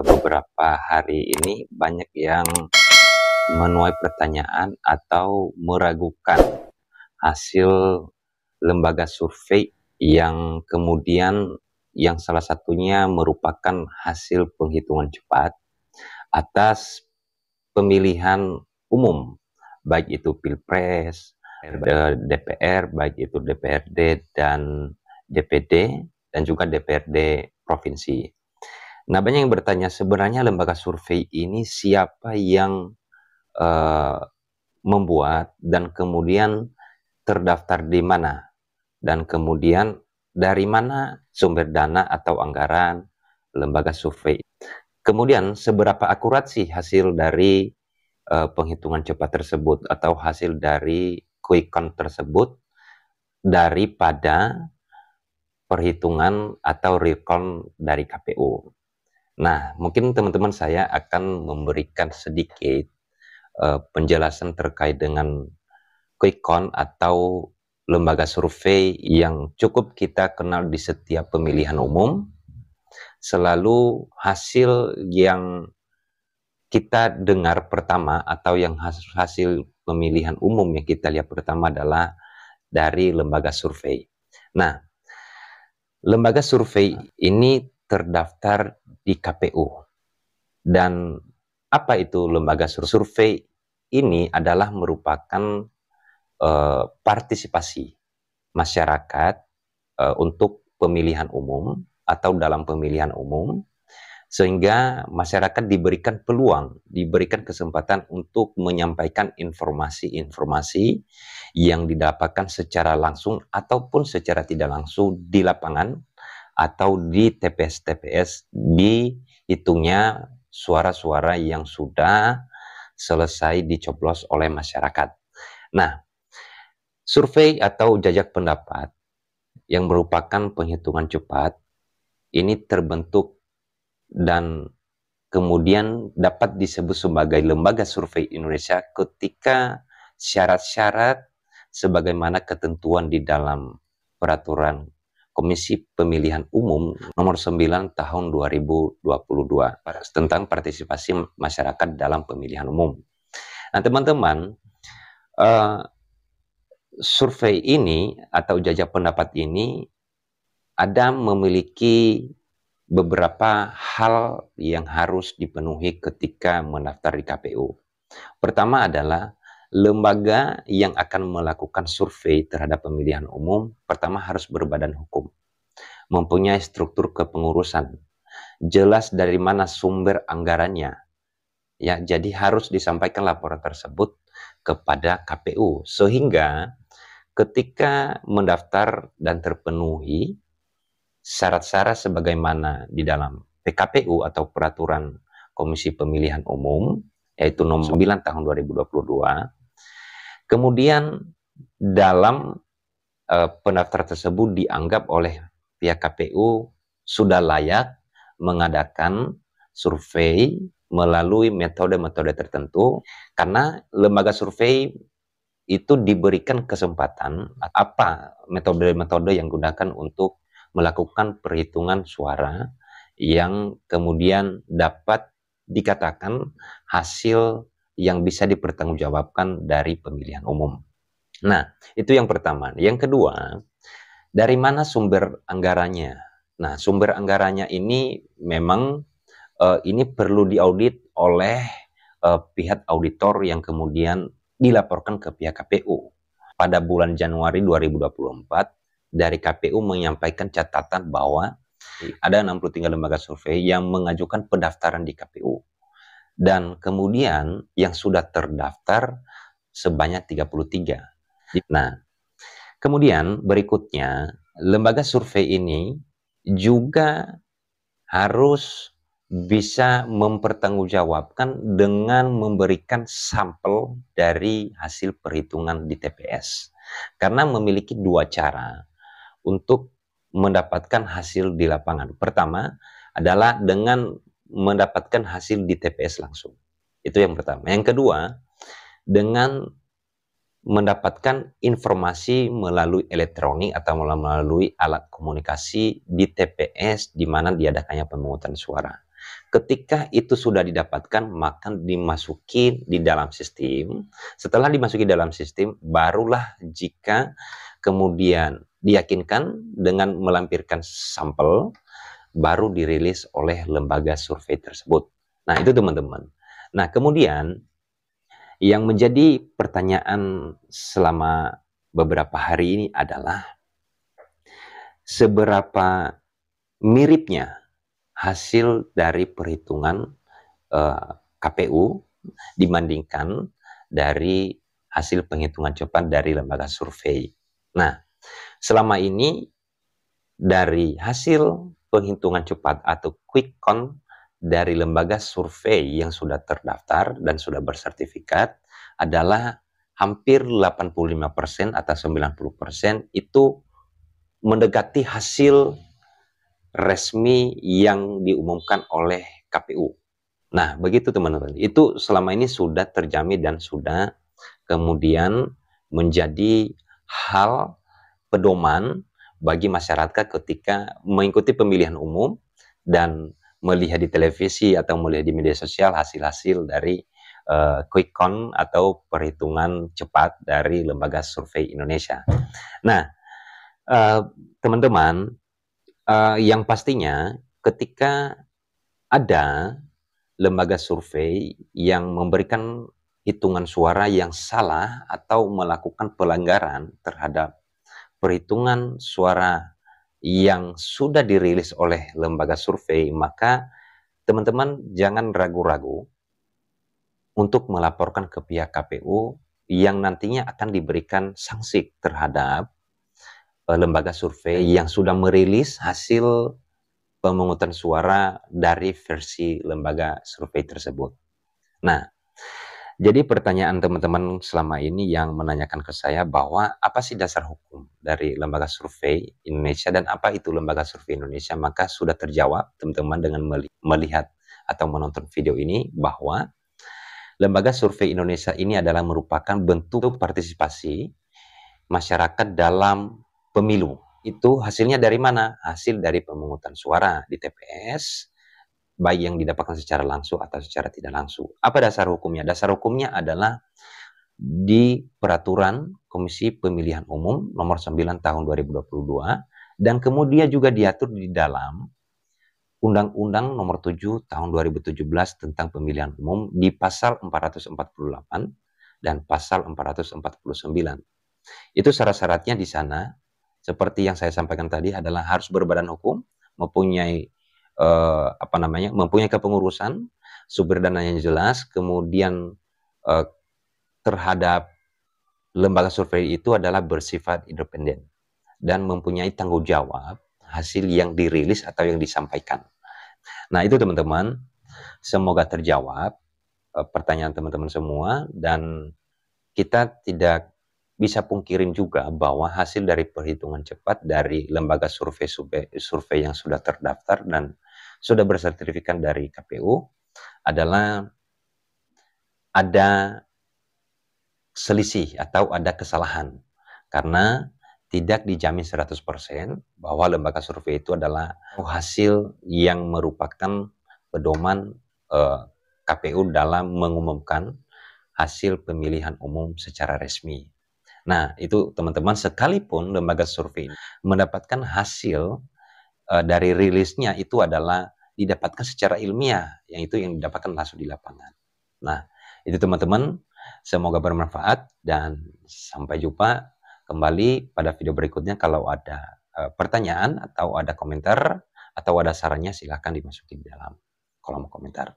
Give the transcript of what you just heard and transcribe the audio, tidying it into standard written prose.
beberapa hari ini banyak yang menuai pertanyaan atau meragukan hasil lembaga survei yang kemudian yang salah satunya merupakan hasil penghitungan cepat atas pemilihan umum, baik itu Pilpres, DPR, baik itu DPRD dan DPD, dan juga DPRD provinsi. Nah, banyak yang bertanya, sebenarnya lembaga survei ini siapa yang membuat dan kemudian terdaftar di mana, dan kemudian dari mana sumber dana atau anggaran lembaga survei. Kemudian seberapa akurat sih hasil dari penghitungan cepat tersebut atau hasil dari quick count tersebut daripada perhitungan atau real count dari KPU. Nah, mungkin teman-teman saya akan memberikan sedikit penjelasan terkait dengan quick count atau lembaga survei yang cukup kita kenal di setiap pemilihan umum. Selalu hasil yang kita dengar pertama atau yang hasil pemilihan umum yang kita lihat pertama adalah dari lembaga survei. Nah, lembaga survei ini terdaftar di KPU. Dan apa itu lembaga survei? Ini adalah merupakan partisipasi masyarakat untuk pemilihan umum atau dalam pemilihan umum, sehingga masyarakat diberikan peluang, diberikan kesempatan untuk menyampaikan informasi-informasi yang didapatkan secara langsung ataupun secara tidak langsung di lapangan atau di TPS-TPS, dihitungnya suara-suara yang sudah selesai dicoblos oleh masyarakat. Nah, survei atau jajak pendapat yang merupakan penghitungan cepat ini terbentuk dan kemudian dapat disebut sebagai lembaga survei Indonesia ketika syarat-syarat sebagaimana ketentuan di dalam peraturan Komisi Pemilihan Umum nomor 9 tahun 2022 tentang partisipasi masyarakat dalam pemilihan umum. Nah, teman-teman, survei ini atau jajak pendapat ini ada memiliki beberapa hal yang harus dipenuhi ketika mendaftar di KPU. Pertama adalah lembaga yang akan melakukan survei terhadap pemilihan umum, pertama harus berbadan hukum, mempunyai struktur kepengurusan, jelas dari mana sumber anggarannya. Ya, jadi harus disampaikan laporan tersebut kepada KPU sehingga ketika mendaftar dan terpenuhi syarat-syarat sebagaimana di dalam PKPU atau peraturan Komisi Pemilihan Umum yaitu nomor 9 tahun 2022. Kemudian dalam pendaftar tersebut dianggap oleh pihak KPU sudah layak mengadakan survei melalui metode-metode tertentu, karena lembaga survei itu diberikan kesempatan apa metode-metode yang digunakan untuk melakukan perhitungan suara yang kemudian dapat dikatakan hasil yang bisa dipertanggungjawabkan dari pemilihan umum. Nah, itu yang pertama. Yang kedua, dari mana sumber anggarannya? Nah, sumber anggarannya ini memang ini perlu diaudit oleh pihak auditor yang kemudian dilaporkan ke pihak KPU. Pada bulan Januari 2024, dari KPU menyampaikan catatan bahwa ada 63 lembaga survei yang mengajukan pendaftaran di KPU. Dan kemudian yang sudah terdaftar sebanyak 33. Nah, kemudian berikutnya, lembaga survei ini juga harus bisa mempertanggungjawabkan dengan memberikan sampel dari hasil perhitungan di TPS. Karena memiliki dua cara untuk mendapatkan hasil di lapangan. Pertama adalah dengan mendapatkan hasil di TPS langsung. Itu yang pertama. Yang kedua, dengan mendapatkan informasi melalui elektronik atau melalui alat komunikasi di TPS di mana diadakannya pemungutan suara. Ketika itu sudah didapatkan, maka dimasuki di dalam sistem. Setelah dimasuki dalam sistem, barulah jika kemudian diyakinkan dengan melampirkan sampel, baru dirilis oleh lembaga survei tersebut. Nah, itu teman-teman. Nah, kemudian yang menjadi pertanyaan selama beberapa hari ini adalah seberapa miripnya hasil dari perhitungan KPU dibandingkan dari hasil penghitungan cepat dari lembaga survei. Nah, selama ini dari hasil penghitungan cepat atau quick count dari lembaga survei yang sudah terdaftar dan sudah bersertifikat adalah hampir 85% atau 90% itu mendekati hasil resmi yang diumumkan oleh KPU. Nah, begitu teman-teman. Itu selama ini sudah terjamin dan sudah kemudian menjadi hal pedoman bagi masyarakat ketika mengikuti pemilihan umum dan melihat di televisi atau melihat di media sosial hasil-hasil dari quick count atau perhitungan cepat dari lembaga survei Indonesia. Nah, teman-teman, yang pastinya ketika ada lembaga survei yang memberikan hitungan suara yang salah atau melakukan pelanggaran terhadap perhitungan suara yang sudah dirilis oleh lembaga survei, maka teman-teman jangan ragu-ragu untuk melaporkan ke pihak KPU yang nantinya akan diberikan sanksi terhadap lembaga survei yang sudah merilis hasil pemungutan suara dari versi lembaga survei tersebut. Nah, jadi pertanyaan teman-teman selama ini yang menanyakan ke saya bahwa apa sih dasar hukum dari lembaga survei Indonesia dan apa itu lembaga survei Indonesia, maka sudah terjawab teman-teman dengan melihat atau menonton video ini bahwa lembaga survei Indonesia ini adalah merupakan bentuk partisipasi masyarakat dalam pemilu. Itu hasilnya dari mana? Hasil dari pemungutan suara di TPS, baik yang didapatkan secara langsung atau secara tidak langsung. Apa dasar hukumnya? Dasar hukumnya adalah di Peraturan Komisi Pemilihan Umum Nomor 9 Tahun 2022 dan kemudian juga diatur di dalam Undang-Undang Nomor 7 Tahun 2017 tentang Pemilihan Umum di Pasal 448 dan Pasal 449. Itu syarat-syaratnya di sana, seperti yang saya sampaikan tadi, adalah harus berbadan hukum, mempunyai mempunyai kepengurusan, sumber dana yang jelas, kemudian terhadap lembaga survei itu adalah bersifat independen dan mempunyai tanggung jawab hasil yang dirilis atau yang disampaikan. Nah, itu teman-teman, semoga terjawab pertanyaan teman-teman semua, dan kita tidak bisa pungkirin juga bahwa hasil dari perhitungan cepat dari lembaga survei yang sudah terdaftar dan sudah bersertifikat dari KPU adalah ada selisih atau ada kesalahan, karena tidak dijamin 100% bahwa lembaga survei itu adalah hasil yang merupakan pedoman KPU dalam mengumumkan hasil pemilihan umum secara resmi. Nah, itu teman-teman, sekalipun lembaga survei mendapatkan hasil dari rilisnya itu adalah didapatkan secara ilmiah, yang itu yang didapatkan langsung di lapangan. Nah, itu teman-teman, semoga bermanfaat dan sampai jumpa kembali pada video berikutnya. Kalau ada pertanyaan atau ada komentar atau ada sarannya, silahkan dimasukin di dalam kolom komentar.